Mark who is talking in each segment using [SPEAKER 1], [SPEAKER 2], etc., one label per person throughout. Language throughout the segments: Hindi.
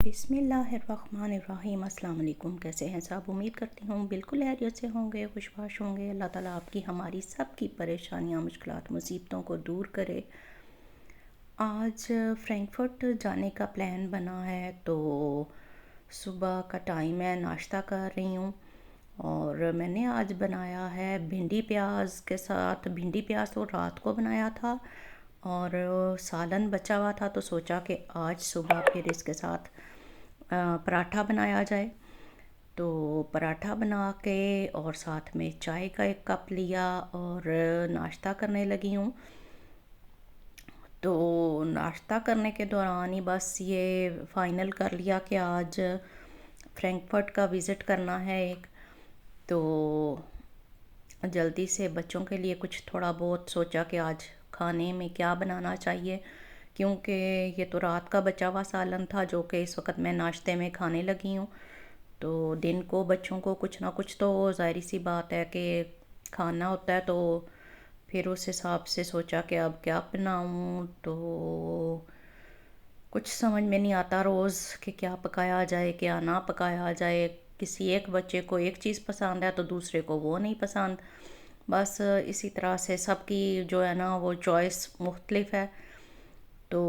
[SPEAKER 1] बिस्मिल्लाहिर्रहमानिर्रहीम। अस्सलाम वालेकुम। कैसे हैं सब? उम्मीद करती हूँ बिल्कुल खैरियत से होंगे, खुशबाश होंगे। अल्लाह ताला आपकी हमारी सब की परेशानियाँ, मुश्किलात, मुसीबतों को दूर करे। आज फ्रैंकफर्ट जाने का प्लान बना है, तो सुबह का टाइम है, नाश्ता कर रही हूँ। और मैंने आज बनाया है भिंडी प्याज के साथ। भिंडी प्याज तो रात को बनाया था और सालन बचा हुआ था, तो सोचा कि आज सुबह फिर इसके साथ पराठा बनाया जाए। तो पराठा बना के और साथ में चाय का एक कप लिया और नाश्ता करने लगी हूँ। तो नाश्ता करने के दौरान ही बस ये फ़ाइनल कर लिया कि आज फ्रैंकफर्ट का विज़िट करना है एक। तो जल्दी से बच्चों के लिए कुछ थोड़ा बहुत सोचा कि आज खाने में क्या बनाना चाहिए, क्योंकि ये तो रात का बचा हुआ सालन था जो कि इस वक्त मैं नाश्ते में खाने लगी हूँ। तो दिन को बच्चों को कुछ ना कुछ तो ज़ाहिर सी बात है कि खाना होता है। तो फिर उस हिसाब से सोचा कि अब क्या बनाऊँ। तो कुछ समझ में नहीं आता रोज़ कि क्या पकाया जाए, क्या ना पकाया जाए। किसी एक बच्चे को एक चीज़ पसंद है तो दूसरे को वो नहीं पसंद। बस इसी तरह से सबकी जो है ना वो चॉइस मुख्तलिफ है। तो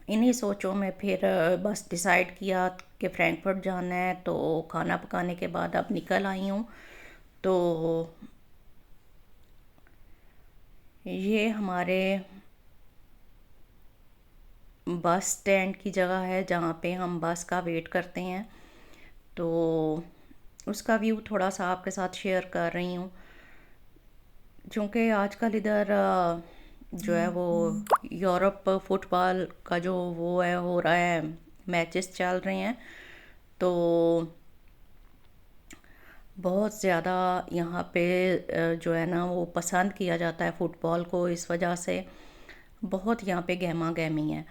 [SPEAKER 1] इन्हीं सोचों में फिर बस डिसाइड किया कि फ्रैंकफर्ट जाना है। तो खाना पकाने के बाद अब निकल आई हूँ। तो ये हमारे बस स्टैंड की जगह है जहाँ पे हम बस का वेट करते हैं। तो उसका व्यू थोड़ा सा आपके साथ शेयर कर रही हूँ। चूँकि आजकल इधर जो है वो यूरोप फुटबॉल का जो वो है हो रहा है, मैचेस चल रहे हैं। तो बहुत ज़्यादा यहाँ पे जो है ना वो पसंद किया जाता है फ़ुटबॉल को। इस वजह से बहुत यहाँ पे गहमा गहमी है।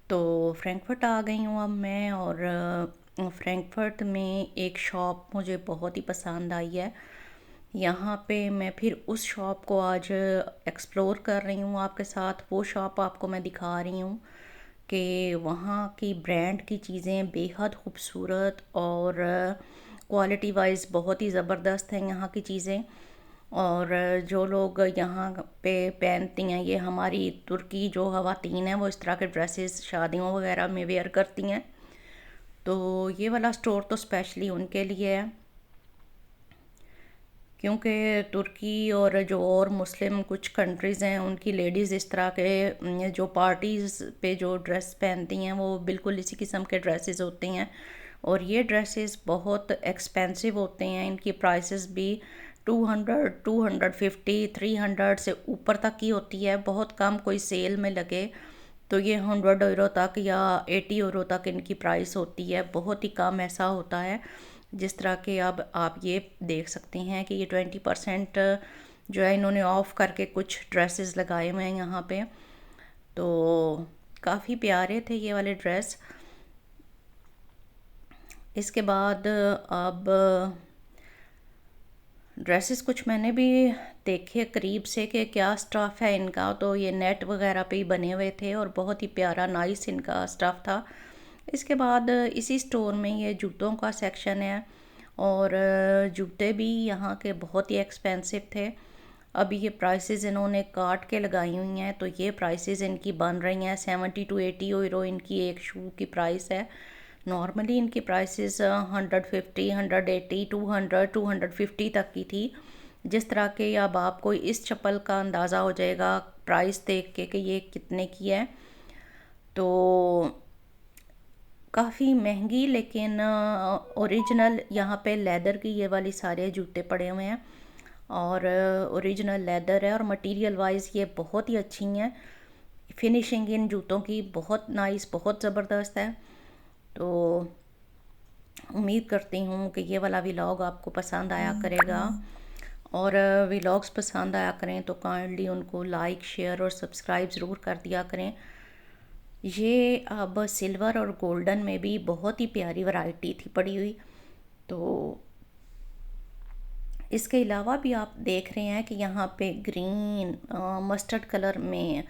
[SPEAKER 1] तो फ्रैंकफर्ट आ गई हूँ अब मैं। और फ्रैंकफर्ट में एक शॉप मुझे बहुत ही पसंद आई है। यहाँ पे मैं फिर उस शॉप को आज एक्सप्लोर कर रही हूँ आपके साथ। वो शॉप आपको मैं दिखा रही हूँ कि वहाँ की ब्रांड की चीज़ें बेहद खूबसूरत और क्वालिटी वाइज बहुत ही ज़बरदस्त हैं यहाँ की चीज़ें। और जो लोग यहाँ पे पहनती हैं, ये हमारी तुर्की जो ख़वातीन हैं वो इस तरह के ड्रेसेस शादियों वगैरह में वेयर करती हैं। तो ये वाला स्टोर तो स्पेशली उनके लिए है, क्योंकि तुर्की और जो और मुस्लिम कुछ कंट्रीज़ हैं उनकी लेडीज़ इस तरह के जो पार्टीज़ पे जो ड्रेस पहनती हैं वो बिल्कुल इसी किस्म के ड्रेसेस होते हैं। और ये ड्रेसेस बहुत एक्सपेंसिव होते हैं। इनकी प्राइसेस भी 200, 250, 300 से ऊपर तक की होती है। बहुत कम कोई सेल में लगे तो ये 100 यूरो तक या 80 यूरो तक इनकी प्राइस होती है। बहुत ही कम ऐसा होता है। जिस तरह के अब आप ये देख सकते हैं कि ये 20% जो है इन्होंने ऑफ़ करके कुछ ड्रेसेस लगाए हुए हैं यहाँ पे। तो काफ़ी प्यारे थे ये वाले ड्रेस। इसके बाद अब ड्रेसेस कुछ मैंने भी देखे करीब से कि क्या स्टफ़ है इनका। तो ये नेट वगैरह पे ही बने हुए थे और बहुत ही प्यारा नाइस इनका स्टफ़ था। इसके बाद इसी स्टोर में ये जूतों का सेक्शन है और जूते भी यहाँ के बहुत ही एक्सपेंसिव थे। अभी ये प्राइसेस इन्होंने काट के लगाई हुई हैं, तो ये प्राइसेस इनकी बन रही हैं 70 to 80 यूरो इनकी एक शू की प्राइस है। नॉर्मली इनकी प्राइसेस 150, 180, 200, 250 तक की थी। जिस तरह के अब आपको इस चप्पल का अंदाज़ा हो जाएगा प्राइस देख के कि ये कितने की है। तो काफ़ी महंगी, लेकिन ओरिजिनल यहाँ पे लेदर की ये वाली सारे जूते पड़े हुए हैं और ओरिजिनल लेदर है और मटेरियल वाइज ये बहुत ही अच्छी हैं। फिनिशिंग इन जूतों की बहुत नाइस, बहुत ज़बरदस्त है। तो उम्मीद करती हूँ कि ये वाला व्लॉग आपको पसंद आया करेगा। और व्लॉग्स पसंद आया करें तो काइंडली उनको लाइक, शेयर और सब्सक्राइब ज़रूर कर दिया करें। ये अब सिल्वर और गोल्डन में भी बहुत ही प्यारी वैरायटी थी पड़ी हुई। तो इसके अलावा भी आप देख रहे हैं कि यहाँ पे ग्रीन, मस्टर्ड कलर में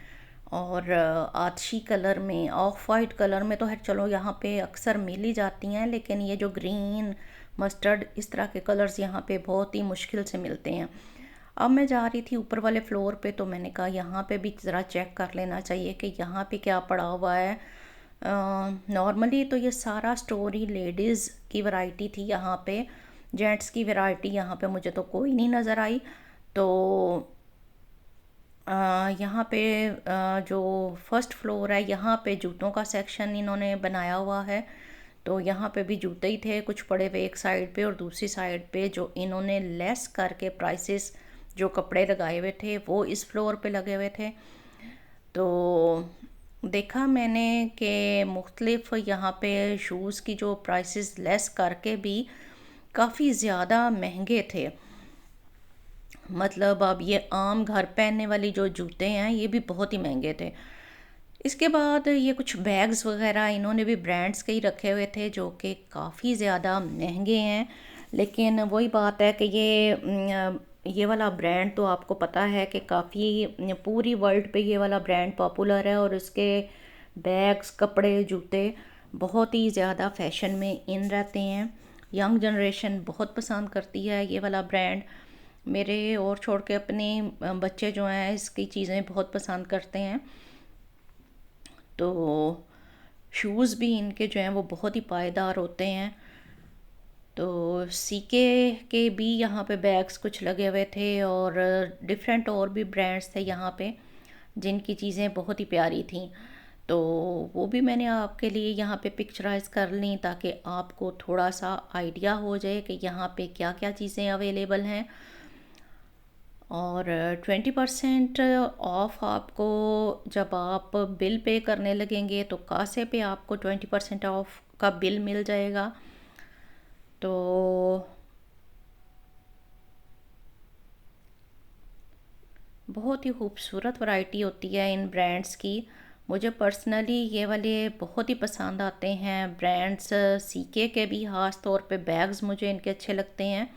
[SPEAKER 1] और आतशी कलर में, ऑफ वाइट कलर में तो है चलो यहाँ पे अक्सर मिल ही जाती हैं, लेकिन ये जो ग्रीन मस्टर्ड इस तरह के कलर्स यहाँ पे बहुत ही मुश्किल से मिलते हैं। अब मैं जा रही थी ऊपर वाले फ्लोर पे, तो मैंने कहा यहाँ पे भी ज़रा चेक कर लेना चाहिए कि यहाँ पे क्या पड़ा हुआ है। नॉर्मली तो ये सारा स्टोर ही लेडीज़ की वैरायटी थी, यहाँ पे जेंट्स की वैरायटी यहाँ पे मुझे तो कोई नहीं नज़र आई। तो यहाँ पे जो फर्स्ट फ्लोर है यहाँ पे जूतों का सेक्शन इन्होंने बनाया हुआ है। तो यहाँ पे भी जूते ही थे कुछ पड़े हुए एक साइड पे, और दूसरी साइड पे जो इन्होंने लेस करके प्राइसेस जो कपड़े लगाए हुए थे वो इस फ्लोर पे लगे हुए थे। तो देखा मैंने कि मुख्तलिफ यहाँ पे शूज़ की जो प्राइसेस लेस करके भी काफ़ी ज़्यादा महंगे थे। मतलब अब ये आम घर पहनने वाली जो जूते हैं ये भी बहुत ही महंगे थे। इसके बाद ये कुछ बैग्स वगैरह इन्होंने भी ब्रांड्स के ही रखे हुए थे जो कि काफ़ी ज़्यादा महंगे हैं। लेकिन वही बात है कि ये वाला ब्रांड तो आपको पता है कि काफ़ी पूरी वर्ल्ड पे ये वाला ब्रांड पॉपुलर है, और इसके बैग्स, कपड़े, जूते बहुत ही ज़्यादा फैशन में इन रहते हैं। यंग जनरेशन बहुत पसंद करती है ये वाला ब्रांड। मेरे और छोड़ के अपने बच्चे जो हैं इसकी चीज़ें बहुत पसंद करते हैं। तो शूज़ भी इनके जो हैं वो बहुत ही पायदार होते हैं। तो सीके के भी यहाँ पे बैग्स कुछ लगे हुए थे, और डिफरेंट और भी ब्रांड्स थे यहाँ पे जिनकी चीज़ें बहुत ही प्यारी थी। तो वो भी मैंने आपके लिए यहाँ पे पिक्चराइज़ कर ली ताकि आपको थोड़ा सा आइडिया हो जाए कि यहाँ पे क्या क्या चीज़ें अवेलेबल हैं। और 20% ऑफ आपको जब आप बिल पे करने लगेंगे तो कासे पे आपको 20% ऑफ का बिल मिल जाएगा। तो बहुत ही खूबसूरत वैरायटी होती है इन ब्रांड्स की। मुझे पर्सनली ये वाले बहुत ही पसंद आते हैं ब्रांड्स। सीके के भी ख़ास तौर पे बैग्स मुझे इनके अच्छे लगते हैं।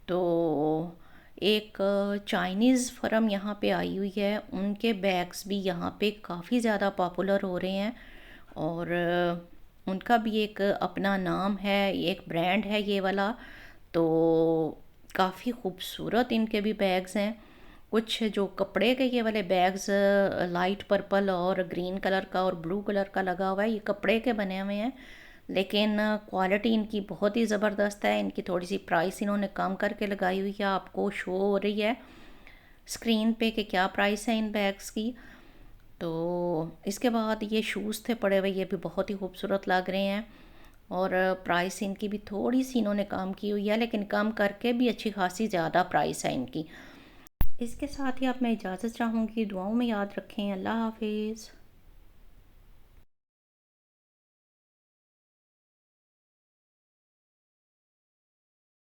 [SPEAKER 1] तो एक चाइनीज़ फर्म यहाँ पे आई हुई है, उनके बैग्स भी यहाँ पे काफ़ी ज़्यादा पॉपुलर हो रहे हैं, और उनका भी एक अपना नाम है, एक ब्रांड है ये वाला। तो काफ़ी खूबसूरत इनके भी बैग्स हैं। कुछ जो कपड़े के ये वाले बैग्स लाइट पर्पल और ग्रीन कलर का और ब्लू कलर का लगा हुआ है, ये कपड़े के बने हुए हैं, लेकिन क्वालिटी इनकी बहुत ही ज़बरदस्त है। इनकी थोड़ी सी प्राइस इन्होंने कम करके लगाई हुई है, आपको शो हो रही है स्क्रीन पे कि क्या प्राइस है इन बैग्स की। तो इसके बाद ये शूज़ थे पड़े हुए, ये भी बहुत ही खूबसूरत लग रहे हैं, और प्राइस इनकी भी थोड़ी सी इन्होंने कम की हुई है, लेकिन कम करके भी अच्छी खासी ज़्यादा प्राइस है इनकी। इसके साथ ही अब मैं इजाज़त चाहूँगी। दुआओं में याद रखें। अल्लाह हाफिज़।